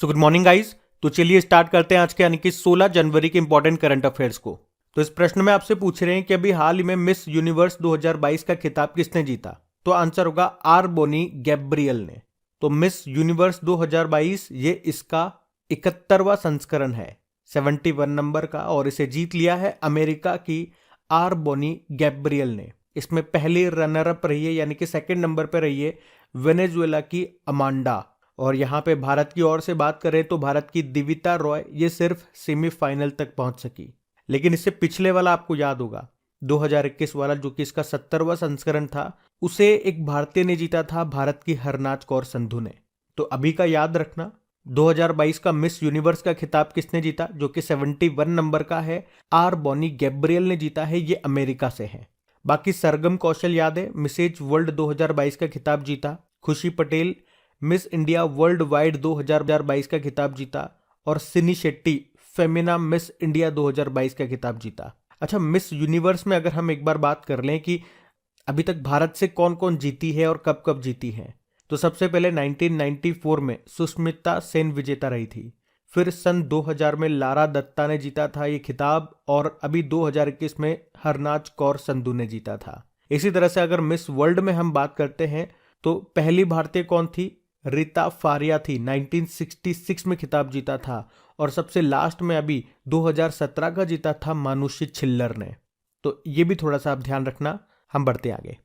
So good morning guys. तो चलिए start करते हैं आज के यानी कि 16 जनवरी के इंपॉर्टेंट करंट अफेयर्स को। तो इस प्रश्न में आपसे पूछ रहे हैं कि अभी हाल ही में मिस यूनिवर्स 2022 का खिताब किसने जीता। तो आंसर होगा आर बोनी गैब्रियल ने। तो मिस यूनिवर्स 2022 ये इसका 71वां संस्करण है, 71 नंबर का, और इसे जीत लिया है अमेरिका की आर बोनी गैब्रियल ने। इसमें पहली रनर अप रही है यानी कि सेकंड नंबर पर रही है वेनेजुएला की अमांडा। और यहाँ पे भारत की ओर से बात करें तो भारत की दिविता रॉय ये सिर्फ सेमीफाइनल तक पहुंच सकी। लेकिन इससे पिछले वाला आपको याद होगा 2021 वाला, जो कि इसका 70वां संस्करण था, उसे एक भारतीय ने जीता था, भारत की हरनाज कौर संधू ने। तो अभी का याद रखना, 2022 का मिस यूनिवर्स का खिताब किसने जीता, जो कि 71 नंबर का है, आर बोनी गैब्रियल ने जीता है, ये अमेरिका से है। बाकी सरगम कौशल याद है, मिसेज वर्ल्ड 2022 का खिताब जीता। खुशी Patel miss India world wide 2022 का खिताब जीता। और सिनी शेट्टी फेमिना मिस इंडिया 2022 का खिताब जीता। अच्छा, मिस यूनिवर्स में अगर हम एक बार बात कर लें कि अभी तक भारत से कौन कौन जीती है और कब कब जीती है, तो सबसे पहले 1994 में सुष्मिता सेन विजेता रही थी। फिर सन 2000 में लारा दत्ता ने जीता था ये खिताब, और अभी 2021 में हरनाज कौर संधू ने जीता था। इसी तरह से अगर मिस वर्ल्ड में हम बात करते हैं तो पहली भारतीय कौन थी, रीता फारिया थी, 1966 में खिताब जीता था। और सबसे लास्ट में अभी 2017 का जीता था मानुषी छिल्लर ने। तो ये भी थोड़ा सा आप ध्यान रखना। हम बढ़ते आगे।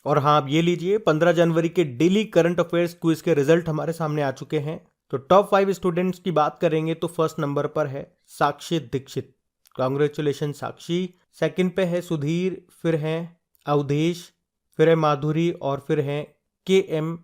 और हाँ, आप ये लीजिए 15 जनवरी के डेली करंट अफेयर्स क्विज के रिजल्ट हमारे सामने आ चुके हैं। तो टॉप 5 स्टूडेंट्स की बात करेंगे तो फर्स्ट नंबर पर है साक्षी दीक्षित, कांग्रेचुलेशन साक्षी। सेकंड पे है सुधीर, फिर है अवधेश, फिर है माधुरी, और फिर है KM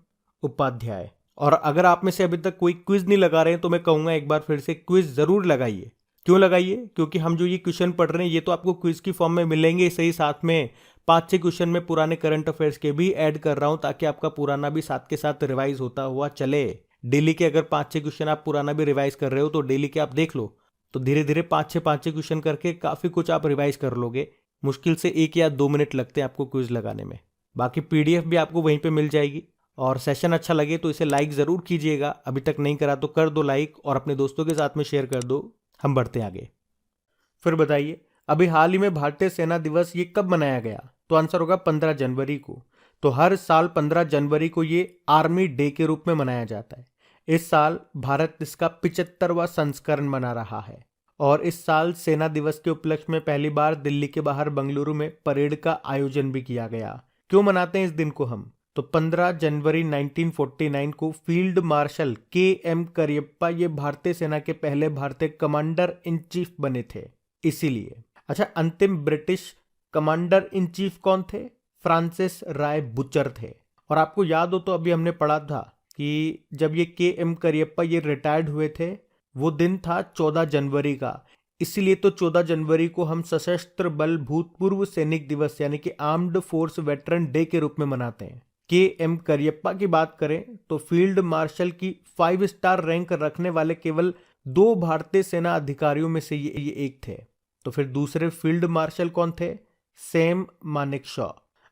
उपाध्याय। और अगर आप में से अभी तक कोई क्विज नहीं लगा रहे हैं तो मैं कहूंगा एक बार फिर से क्विज जरूर लगाइए। क्यों लगाइए? क्योंकि हम जो ये क्वेश्चन पढ़ रहे हैं ये तो आपको क्विज की फॉर्म में मिलेंगे, सही साथ में 5-6 क्वेश्चन में पुराने करंट अफेयर्स के भी ऐड कर रहा हूं, ताकि आपका पुराना भी साथ के साथ रिवाइज होता हुआ चले। डेली के अगर 5-6 क्वेश्चन आप पुराना भी रिवाइज कर रहे हो तो डेली के आप देख लो, तो धीरे धीरे 5-6 क्वेश्चन करके काफी कुछ आप रिवाइज कर लोगे। मुश्किल से 1 या 2 मिनट लगते हैं आपको क्विज लगाने में। बाकी PDF भी आपको वहीं पे मिल जाएगी। और सेशन अच्छा लगे तो इसे लाइक जरूर कीजिएगा, अभी तक नहीं करा तो कर दो लाइक, और अपने दोस्तों के साथ में शेयर कर दो। हम बढ़ते हैं आगे। फिर बताइए, अभी हाल ही में भारतीय सेना दिवस ये कब मनाया गया? तो आंसर होगा 15 जनवरी को। तो हर साल 15 जनवरी को ये आर्मी डे के रूप में मनाया जाता है। इस साल भारत इसका 75वां संस्करण मना रहा है। और इस साल सेना दिवस के उपलक्ष्य में पहली बार दिल्ली के बाहर बंगलुरु में परेड का आयोजन भी किया गया। क्यों मनाते हैं इस दिन को हम? तो 15 जनवरी 1949 को फील्ड मार्शल KM करियप्पा ये भारतीय सेना के पहले भारतीय कमांडर इन चीफ बने थे, इसीलिए। अच्छा, अंतिम ब्रिटिश कमांडर इन चीफ कौन थे? फ्रांसिस राय बुचर थे। और आपको याद हो तो अभी हमने पढ़ा था कि जब ये KM करियप्पा ये रिटायर्ड हुए थे, वो दिन था 14 जनवरी का। इसीलिए तो 14 जनवरी को हम सशस्त्र बल भूतपूर्व सैनिक दिवस यानी कि आर्म्ड फोर्स वेटरन डे के रूप में मनाते हैं। KM करियप्पा की बात करें तो फील्ड मार्शल की 5 स्टार रैंक रखने वाले केवल 2 भारतीय सेना अधिकारियों में से ये एक थे। तो फिर दूसरे फील्ड मार्शल कौन थे? सैम मानेकशॉ।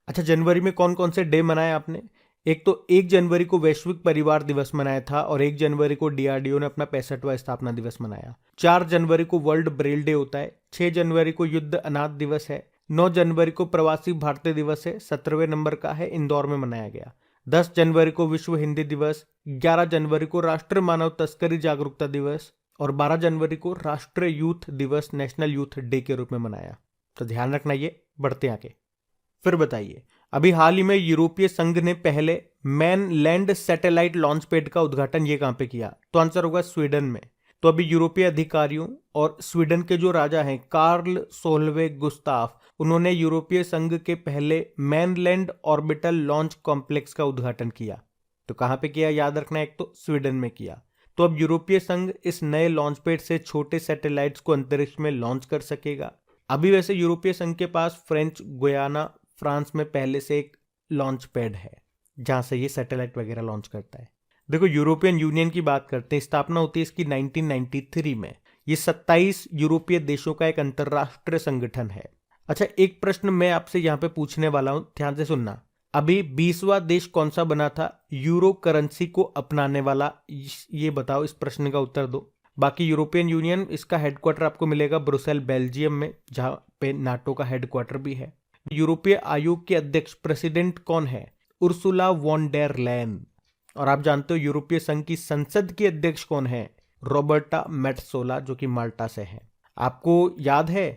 अच्छा, जनवरी में कौन कौन से डे मनाए आपने? एक तो 1 जनवरी को वैश्विक परिवार दिवस मनाया था, और 1 जनवरी को DRDO ने अपना 65वां स्थापना दिवस मनाया। 4 जनवरी को वर्ल्ड ब्रेल डे होता है। 6 जनवरी को युद्ध अनाथ दिवस है। 9 जनवरी को प्रवासी भारतीय दिवस है, 17वें नंबर का है, इंदौर में मनाया गया। 10 जनवरी को विश्व हिंदी दिवस। 11 जनवरी को राष्ट्रीय मानव तस्करी जागरूकता दिवस। और 12 जनवरी को राष्ट्रीय यूथ दिवस, नेशनल यूथ डे के रूप में मनाया। तो ध्यान रखना ये। बढ़ते आगे। फिर बताइए, अभी हाल ही में यूरोपीय संघ ने पहले man land satellite launch pad का उद्घाटन ये कहां पे किया? तो आंसर होगा स्वीडन में। तो अभी यूरोपीय अधिकारियों और स्वीडन के जो राजा हैं कार्ल सोलवे गुस्ताफ, उन्होंने यूरोपीय संघ के पहले मैनलैंड ऑर्बिटल लॉन्च कॉम्प्लेक्स का उद्घाटन किया। तो कहां पे किया याद रखना, एक तो स्वीडन में किया। तो अब यूरोपीय संघ इस नए लॉन्च पैड से छोटे सैटेलाइट्स को अंतरिक्ष में लॉन्च कर सकेगा। अभी वैसे यूरोपीय संघ के पास फ्रेंच गुयाना फ्रांस में पहले से एक लॉन्च पैड है जहां से ये सैटेलाइट वगैरह लॉन्च करता है। देखो, यूरोपियन यूनियन की बात करते हैं, स्थापना होती है इसकी 1993 में। ये 27 यूरोपीय देशों का एक अंतरराष्ट्रीय संगठन है। अच्छा, एक प्रश्न मैं आपसे यहाँ पे पूछने वाला हूं, ध्यान से सुनना। अभी 20वां देश कौन सा बना था यूरो करेंसी को अपनाने वाला, ये बताओ, इस प्रश्न का उत्तर दो। बाकी यूरोपियन यूनियन, इसका हेडक्वार्टर आपको मिलेगा ब्रुसेल बेल्जियम में, जहां पे नाटो का हेडक्वार्टर भी है। यूरोपीय आयोग के अध्यक्ष प्रेसिडेंट कौन है? Ursula von der Leyen. और आप जानते हो यूरोपीय संघ की संसद की अध्यक्ष कौन है? रॉबर्टा मेट्सोला, जो कि माल्टा से है। आपको याद है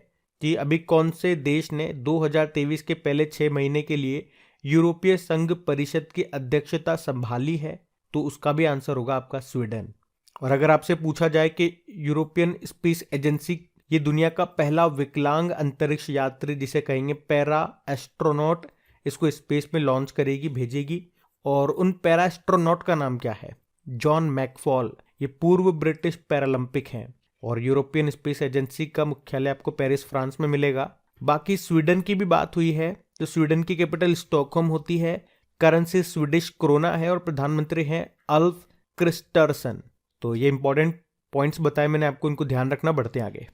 कि अभी कौन से देश ने 2023 के पहले 6 महीने के लिए यूरोपीय संघ परिषद की अध्यक्षता संभाली है? तो उसका भी आंसर होगा आपका स्वीडन। और अगर आपसे पूछा जाए कि यूरोपियन स्पेस एजेंसी, ये दुनिया का पहला विकलांग अंतरिक्ष यात्री, जिसे कहेंगे पैरा एस्ट्रोनॉट, इसको स्पेस में लॉन्च करेगी, भेजेगी। और उन पैरा एस्ट्रोनॉट का नाम क्या है? John McFaul. ये पूर्व ब्रिटिश पैरालंपिक हैं। और यूरोपियन स्पेस एजेंसी का मुख्यालय आपको पेरिस, फ्रांस में मिलेगा। बाकी स्वीडन की भी बात हुई है, तो स्वीडन की कैपिटल स्टॉकहोम होती है, करेंसी स्वीडिश क्रोना है और प्रधानमंत्री हैं अल्फ क्रिस्टरसन। तो ये इंपॉर्टेंट पॉइंट्स बताए मैंने आपको, इनको ध्यान रखना। बढ़ते आगे।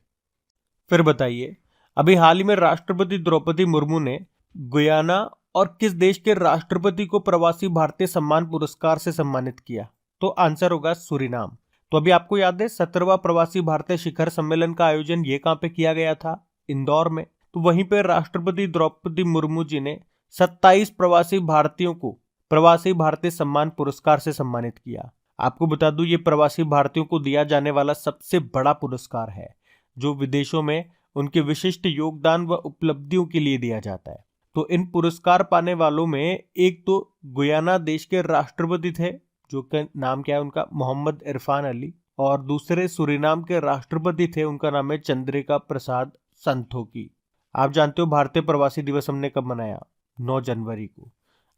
फिर बताइए, अभी हाल ही में राष्ट्रपति द्रौपदी मुर्मू ने गुयाना और किस देश के राष्ट्रपति को प्रवासी भारतीय सम्मान पुरस्कार से सम्मानित किया? तो आंसर होगा सूरीनाम। तो अभी आपको याद है 17वां प्रवासी भारतीय शिखर सम्मेलन का आयोजन ये कहां पे किया गया था? इंदौर में। तो वहीं पे राष्ट्रपति द्रौपदी मुर्मू जी ने 27 प्रवासी भारतीयों को प्रवासी भारतीय सम्मान पुरस्कार से सम्मानित किया। आपको बता दूं, ये प्रवासी भारतीयों को दिया जाने वाला सबसे बड़ा पुरस्कार है, जो विदेशों में उनके विशिष्ट योगदान व उपलब्धियों के लिए दिया जाता है। तो इन पुरस्कार पाने वालों में एक तो गुयाना देश के राष्ट्रपति थे, जो का नाम क्या है उनका? मोहम्मद इरफान अली। और दूसरे सूरीनाम के राष्ट्रपति थे, उनका नाम है चंद्रिका प्रसाद संतोखी। आप जानते हो भारतीय प्रवासी दिवस हमने कब मनाया? 9 जनवरी को।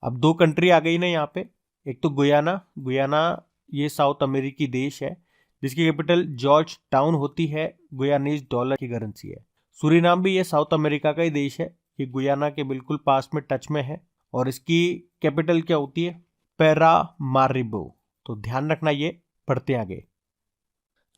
अब 2 कंट्री आ गई ना यहाँ पे, एक तो गुयाना ये साउथ अमेरिकी देश है, जिसकी कैपिटल जॉर्ज टाउन होती है, गुयानीज डॉलर की करेंसी है। सूरीनाम भी ये साउथ अमेरिका का ही देश है, ये गुयाना के बिल्कुल पास में टच में है, और इसकी कैपिटल क्या होती है? पैरामारिबो। तो ध्यान रखना ये। बढ़ते आगे।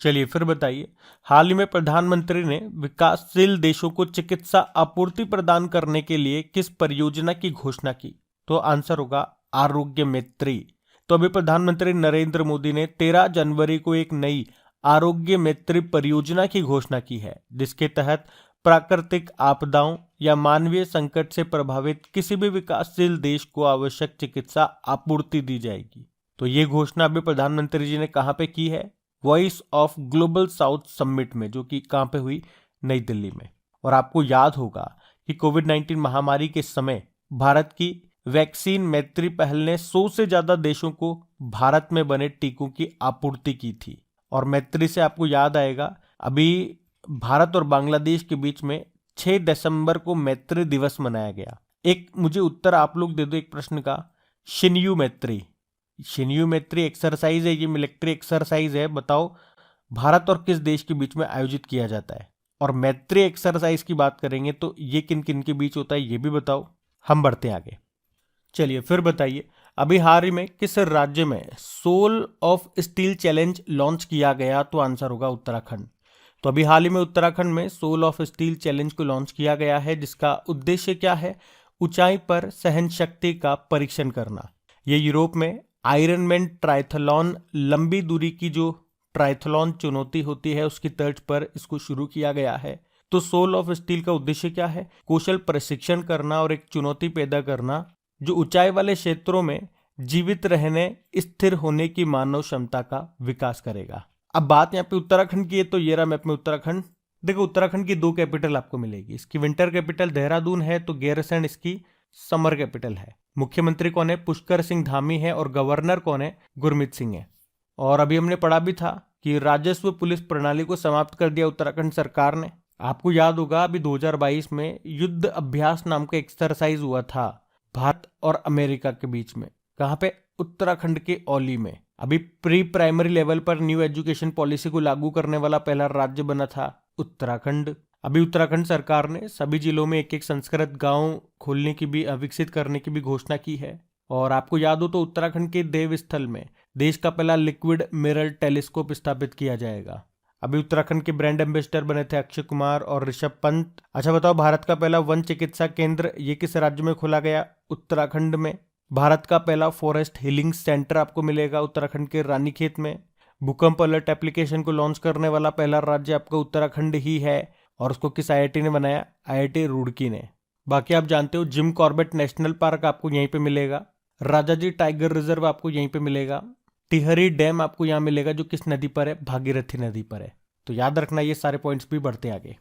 चलिए फिर बताइए, हाल ही में प्रधानमंत्री ने विकासशील देशों को चिकित्सा आपूर्ति प्रदान करने के लिए किस परियोजना की घोषणा की? तो आंसर होगा आरोग्य मित्री। तो अभी प्रधानमंत्री नरेंद्र मोदी ने 13 जनवरी को एक नई आरोग्य मित्री परियोजना की घोषणा की है, जिसके तहत प्राकृतिक आपदाओं या मानवीय संकट से प्रभावित किसी भी विकासशील देश को आवश्यक चिकित्सा आपूर्ति दी जाएगी। तो ये घोषणा अभी प्रधानमंत्री जी ने कहां पे की है? Voice of global south summit में, जो कि कहां पे हुई? नई दिल्ली में। और आपको याद होगा कि कोविड-19 महामारी के समय भारत की वैक्सीन मैत्री पहल ने 100 से ज्यादा देशों को भारत में बने टीकों की आपूर्ति की थी। और मैत्री से आपको याद आएगा, अभी भारत और बांग्लादेश के बीच में 6 दिसंबर को मैत्री दिवस मनाया गया। एक मुझे उत्तर आप लोग दे दो एक प्रश्न का, शिन्यू मैत्री एक्सरसाइज है, ये मिलिट्री एक्सरसाइज है, बताओ भारत और किस देश के बीच में आयोजित किया जाता है? और मैत्री एक्सरसाइज की बात करेंगे तो ये किन किन के बीच होता है, ये भी बताओ। हम बढ़ते हैं आगे। चलिए फिर बताइए, अभी हाल ही में किस राज्य में soul of steel challenge launch किया गया? तो आंसर होगा उत्तराखंड। तो अभी हाल ही में उत्तराखंड में सोल ऑफ स्टील चैलेंज को लॉन्च किया गया है, जिसका उद्देश्य क्या है? ऊंचाई पर सहन शक्ति का परीक्षण करना। ये यूरोप में आयरनमैन ट्राइथलॉन, लंबी दूरी की जो ट्राइथलॉन चुनौती होती है, उसकी तर्ज पर इसको शुरू किया गया है। तो सोल ऑफ स्टील का उद्देश्य क्या है? कौशल प्रशिक्षण करना और एक चुनौती पैदा करना जो ऊंचाई वाले क्षेत्रों में जीवित रहने, स्थिर होने की मानव क्षमता का विकास करेगा। अब बात यहाँ पे उत्तराखंड की है, तो ये रहा मैप में उत्तराखंड। देखो उत्तराखंड की 2 कैपिटल आपको मिलेगी। इसकी विंटर कैपिटल देहरादून है, तो गैरसैंण इसकी समर कैपिटल है। मुख्यमंत्री कौन है? पुष्कर सिंह धामी है। और गवर्नर कौन है? गुरमीत सिंह है। और अभी हमने पढ़ा भी था कि राजस्व पुलिस प्रणाली को समाप्त कर दिया उत्तराखंड सरकार ने। आपको याद होगा अभी 2022 में युद्ध अभ्यास नाम का एक्सरसाइज हुआ था भारत और अमेरिका के बीच में। कहां पे? उत्तराखंड के औली में। अभी प्री प्राइमरी लेवल पर न्यू एजुकेशन पॉलिसी को लागू करने वाला पहला राज्य बना था उत्तराखंड। अभी उत्तराखंड सरकार ने सभी जिलों में एक एक संस्कृत गांव खोलने की भी, विकसित करने की भी घोषणा की है। और आपको याद हो तो उत्तराखंड के देवस्थल में देश का पहला लिक्विड मिरर टेलीस्कोप स्थापित किया जाएगा। अभी उत्तराखंड के ब्रांड एम्बेसडर बने थे अक्षय कुमार और ऋषभ पंत। अच्छा बताओ, भारत का पहला वन चिकित्सा केंद्र ये किस राज्य में खोला गया? उत्तराखंड में। भारत का पहला फॉरेस्ट हीलिंग सेंटर आपको मिलेगा उत्तराखंड के रानीखेत में। भूकंप अलर्ट एप्लीकेशन को लॉन्च करने वाला पहला राज्य आपका उत्तराखंड ही है, और उसको किस आईआईटी ने बनाया? आईआईटी रुड़की ने। बाकी आप जानते हो जिम कॉर्बेट नेशनल पार्क आपको यहीं पे मिलेगा। राजाजी टाइगर रिजर्व आपको यहीं पे मिलेगा। टिहरी डैम आपको यहाँ मिलेगा, जो किस नदी पर है? भागीरथी नदी पर है। तो याद रखना ये सारे पॉइंट्स भी बढ़ते आगे।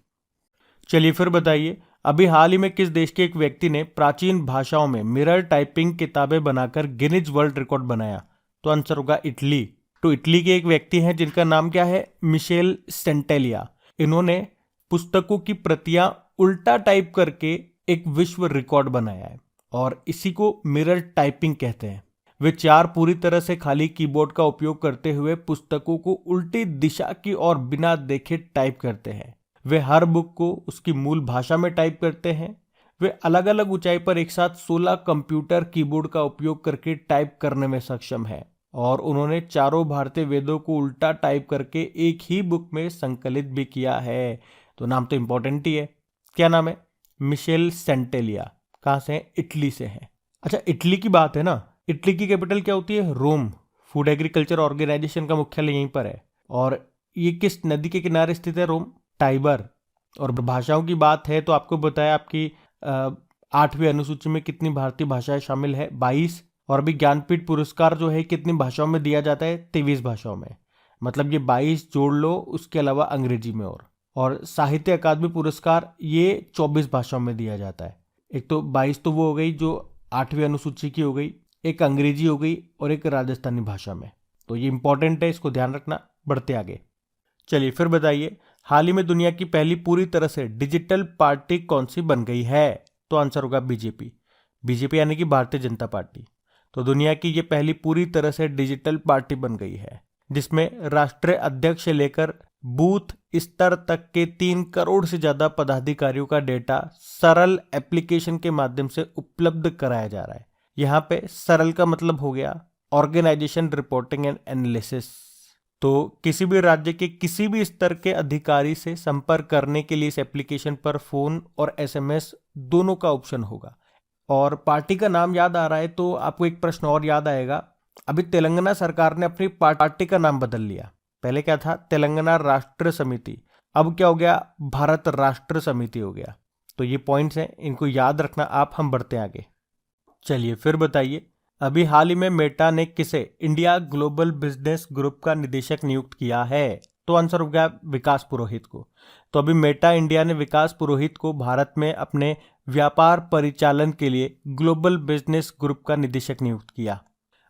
चलिए फिर बताइए, अभी हाल ही में किस देश के एक व्यक्ति ने प्राचीन भाषाओं में मिरर टाइपिंग किताबें बनाकर गिनीज वर्ल्ड रिकॉर्ड बनाया? तो आंसर होगा इटली। तो इटली के एक व्यक्ति हैं जिनका नाम क्या है? मिशेल सेंटेलिया। इन्होंने पुस्तकों की प्रतियां उल्टा टाइप करके एक विश्व रिकॉर्ड बनाया है, और इसी को मिरर टाइपिंग कहते हैं। वे 4 पूरी तरह से खाली कीबोर्ड का उपयोग करते हुए पुस्तकों को उल्टी दिशा की ओर बिना देखे टाइप करते हैं। वे हर बुक को उसकी मूल भाषा में टाइप करते हैं। वे अलग अलग ऊंचाई पर एक साथ 16 कंप्यूटर कीबोर्ड का उपयोग करके टाइप करने में सक्षम है, और उन्होंने चारों भारतीय वेदों को उल्टा टाइप करके एक ही बुक में संकलित भी किया है। तो नाम तो इंपॉर्टेंट ही है। क्या नाम है? मिशेल सेंटेलिया। कहाँ से है? इटली से है। अच्छा, इटली की बात है ना, इटली की कैपिटल क्या होती है? रोम। फूड एग्रीकल्चर ऑर्गेनाइजेशन का मुख्यालय यहीं पर है। और ये किस नदी के किनारे स्थित है? रोम, टाइबर। और भाषाओं की बात है तो आपको बताया आपकी 8वीं अनुसूची में कितनी भारतीय भाषाएं शामिल है? 22। और अभी ज्ञानपीठ पुरस्कार जो है कितनी भाषाओं में दिया जाता है? 23 भाषाओं में। मतलब ये 22 जोड़ लो, उसके अलावा अंग्रेजी में। और साहित्य अकादमी पुरस्कार ये 24 भाषाओं में दिया जाता है। एक तो 22 तो वो हो गई जो 8वीं अनुसूची की हो गई, एक अंग्रेजी हो गई, और एक राजस्थानी भाषा में। तो ये इंपॉर्टेंट है, इसको ध्यान रखना। बढ़ते आगे। चलिए फिर बताइए, हाल ही में दुनिया की पहली पूरी तरह से डिजिटल पार्टी कौन सी बन गई है? तो आंसर होगा बीजेपी। बीजेपी यानी कि भारतीय जनता पार्टी। तो दुनिया की ये पहली पूरी तरह से डिजिटल पार्टी बन गई है, जिसमें राष्ट्रीय अध्यक्ष से लेकर बूथ स्तर तक के 3 करोड़ से ज्यादा पदाधिकारियों का डेटा सरल एप्लीकेशन के माध्यम से उपलब्ध कराया जा रहा है। यहाँ पे सरल का मतलब हो गया ऑर्गेनाइजेशन रिपोर्टिंग एंड एनालिसिस। तो किसी भी राज्य के किसी भी स्तर के अधिकारी से संपर्क करने के लिए इस एप्लीकेशन पर फोन और एसएमएस दोनों का ऑप्शन होगा। और पार्टी का नाम याद आ रहा है तो आपको एक प्रश्न और याद आएगा। अभी तेलंगाना सरकार ने अपनी पार्टी का नाम बदल लिया। पहले क्या था? तेलंगाना राष्ट्र समिति। अब क्या हो गया? भारत राष्ट्र समिति हो गया। तो ये पॉइंट्स हैं, इनको याद रखना आप। हम बढ़ते आगे। चलिए फिर बताइए, अभी हाल ही में मेटा ने किसे इंडिया ग्लोबल बिजनेस ग्रुप का निदेशक नियुक्त किया है? तो आंसर हो गया विकास पुरोहित को। तो अभी मेटा इंडिया ने विकास पुरोहित को भारत में अपने व्यापार परिचालन के लिए ग्लोबल बिजनेस ग्रुप का निदेशक नियुक्त किया।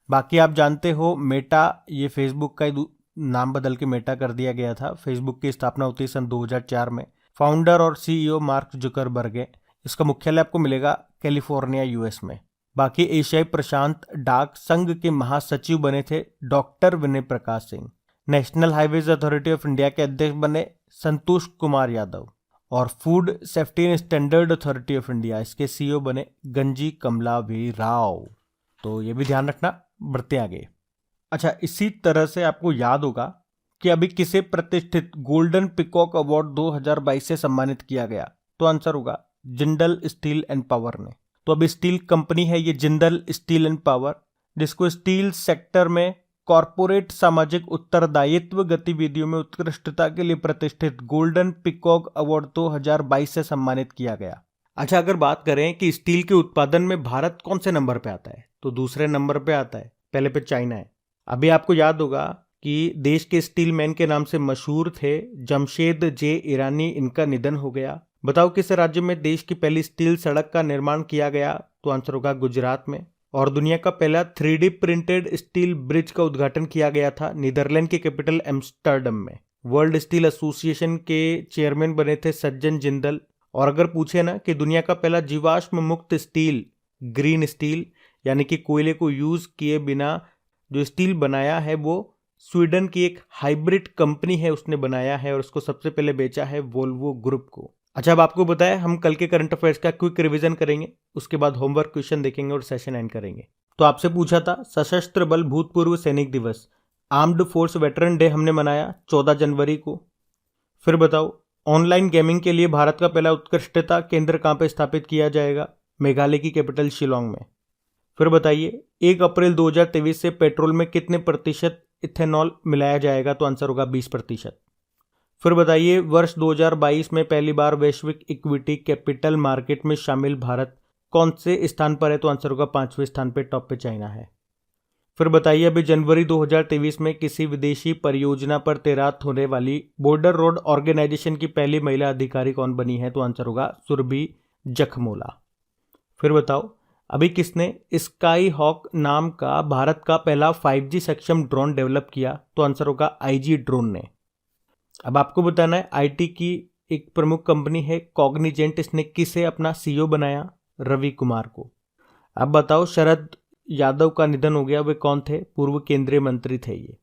बाकी आप जानते हो मेटा ये फेसबुक का नाम बदल के मेटा कर दिया गया था। फेसबुक की स्थापना होती है सन 2004 में। फाउंडर और सीईओ मार्क जुकरबर्ग है। इसका मुख्यालय आपको मिलेगा कैलिफोर्निया यूएस में। बाकी एशियाई प्रशांत डाक संघ के महासचिव बने थे doctor Vinay Prakash Singh. National highways authority of India के अध्यक्ष बने संतोष कुमार यादव। और food safety and standard authority of India, इसके सीईओ बने गंजी कमलावी राव। तो ये भी ध्यान रखना। बढ़ते आगे। अच्छा, इसी तरह से आपको याद होगा कि अभी किसे प्रतिष्ठित गोल्डन पिकॉक अवार्ड 2022 से सम्मानित किया गया? तो आंसर होगा जिंदल स्टील एंड पावर ने। तो अभी स्टील कंपनी है ये जिंदल स्टील एंड पावर, जिसको स्टील सेक्टर में कॉरपोरेट सामाजिक उत्तरदायित्व गतिविधियों में उत्कृष्टता के लिए प्रतिष्ठित गोल्डन पिकॉक अवार्ड 2022 से सम्मानित किया गया। अच्छा, अगर बात करें कि स्टील के उत्पादन में भारत कौन से नंबर पे आता है, तो दूसरे नंबर पे आता है। पहले पे चाइना है। अभी आपको याद होगा कि देश के स्टील मैन के नाम से मशहूर थे जमशेद जे ईरानी, इनका निधन हो गया। बताओ किस राज्य में देश की पहली स्टील सड़क का निर्माण किया गया? तो आंसर होगा गुजरात में। और दुनिया का पहला 3D प्रिंटेड स्टील ब्रिज का उद्घाटन किया गया था नीदरलैंड के कैपिटल एम्स्टर्डम में। वर्ल्ड स्टील एसोसिएशन के चेयरमैन बने थे सज्जन जिंदल। और अगर पूछे ना कि दुनिया का पहला जीवाश्म मुक्त स्टील, ग्रीन स्टील यानी कि कोयले को यूज किए बिना जो स्टील बनाया है, वो स्वीडन की एक हाइब्रिड कंपनी है उसने बनाया है, और उसको सबसे पहले बेचा है वोल्वो ग्रुप को। अच्छा, अब आपको बताया हम कल के करंट अफेयर्स का क्विक रिवीजन करेंगे, उसके बाद होमवर्क क्वेश्चन देखेंगे और सेशन एंड करेंगे। तो आपसे पूछा था सशस्त्र बल भूतपूर्व सैनिक दिवस, आर्म्ड फोर्स वेटरन डे हमने मनाया 14 जनवरी को। फिर बताओ, ऑनलाइन गेमिंग के लिए भारत का पहला उत्कृष्टता केंद्र कहाँ पे स्थापित किया जाएगा? मेघालय की कैपिटल शिलोंग में। फिर बताइए, 1 अप्रैल 2023 से पेट्रोल में कितने प्रतिशत इथेनॉल मिलाया जाएगा? तो आंसर होगा 20%। फिर बताइए, वर्ष 2022 में पहली बार वैश्विक इक्विटी कैपिटल मार्केट में शामिल भारत कौन से स्थान पर है? तो आंसर होगा 5वें स्थान पे, टॉप पे चाइना है। फिर बताइए, अभी जनवरी 2023 में किसी विदेशी परियोजना पर तैनात होने वाली बॉर्डर रोड ऑर्गेनाइजेशन की पहली महिला अधिकारी कौन बनी है? तो आंसर होगा सुरभि जखमोला। फिर बताओ, अभी किसने स्काई हॉक नाम का भारत का पहला 5G सक्षम ड्रोन डेवलप किया? तो आंसर होगा IG ड्रोन ने। अब आपको बताना है, IT की एक प्रमुख कंपनी है कॉग्निजेंट, इसने किसे अपना CEO बनाया? रवि कुमार को। अब बताओ, शरद यादव का निधन हो गया, वे कौन थे? पूर्व केंद्रीय मंत्री थे ये।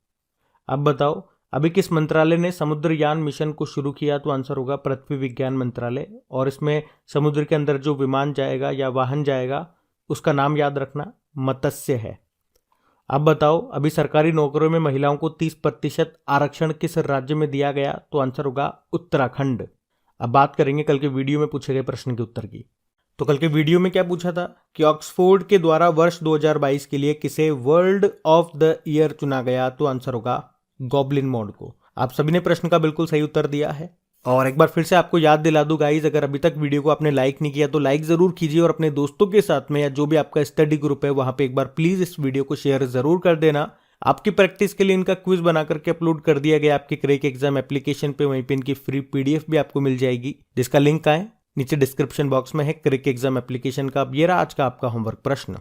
अब बताओ, अभी किस मंत्रालय ने समुद्रयान मिशन को शुरू किया? तो आंसर होगा पृथ्वी विज्ञान मंत्रालय। और इसमें समुद्र के अंदर जो विमान जाएगा या वाहन जाएगा उसका नाम याद रखना, मत्स्य है। अब बताओ, अभी सरकारी नौकरियों में महिलाओं को 30% आरक्षण किस राज्य में दिया गया? तो आंसर होगा उत्तराखंड। अब बात करेंगे कल के वीडियो में पूछे गए प्रश्न के उत्तर की। तो कल के वीडियो में क्या पूछा था कि ऑक्सफोर्ड के द्वारा वर्ष 2022 के लिए किसे वर्ल्ड ऑफ द ईयर चुना गया? तो आंसर होगा गॉबलिन मॉड को। आप सभी ने प्रश्न का बिल्कुल सही उत्तर दिया है। और एक बार फिर से आपको याद दिला दूं गाइज, अगर अभी तक वीडियो को आपने लाइक नहीं किया तो लाइक जरूर कीजिए, और अपने दोस्तों के साथ में या जो भी आपका स्टडी ग्रुप है वहां पे एक बार प्लीज इस वीडियो को शेयर जरूर कर देना। आपकी प्रैक्टिस के लिए इनका क्विज बना करके अपलोड कर दिया गया आपके क्रैक एग्जाम एप्लीकेशन पे, वहीं पे इनकी फ्री PDF भी आपको मिल जाएगी, जिसका लिंक नीचे डिस्क्रिप्शन बॉक्स में है क्रैक एग्जाम एप्लीकेशन का। अब ये रहा आज का आपका होमवर्क प्रश्न।